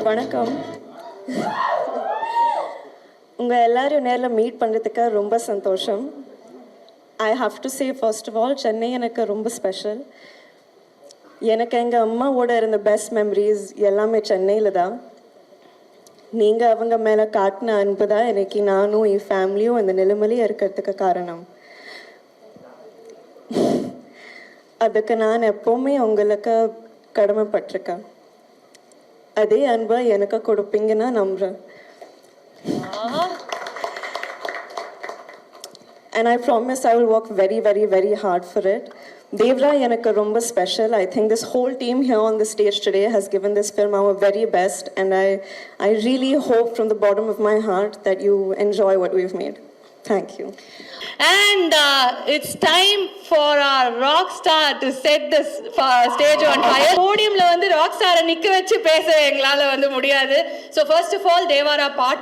வணக்கம். உங்கள் எல்லாரையும் நேரில் மீட் பண்ணுறதுக்கு ரொம்ப சந்தோஷம். I have to say first of all, Chennai எனக்கு ரொம்ப ஸ்பெஷல். எனக்கு எங்கள் அம்மாவோட இருந்த பெஸ்ட் மெமரிஸ் எல்லாமே சென்னையில் தான். நீங்கள் அவங்க மேலே காட்டின அன்பு தான் எனக்கு நானும் என் ஃபேமிலியும் இந்த நிலைமையிலே இருக்கிறதுக்கு காரணம். அதுக்கு நான் எப்போவுமே உங்களுக்கு கடமைப்பட்டிருக்கேன். அதே அன்பை எனக்கு கொடுப்பீங்கன்னு நம்புகிறேன். And I promise I will work very, very, very hard for it. Devra எனக்கு ரொம்ப special. I think this whole team here on the stage today has given this film our very best, and I really hope from the bottom of my heart that you enjoy what we've made. Thank you. And it's time for our rock star to set this stage on fire. Podiumல வந்து rock star நிக்க வச்சு பேச எங்களால வந்து முடியாது. So first of all, Devara part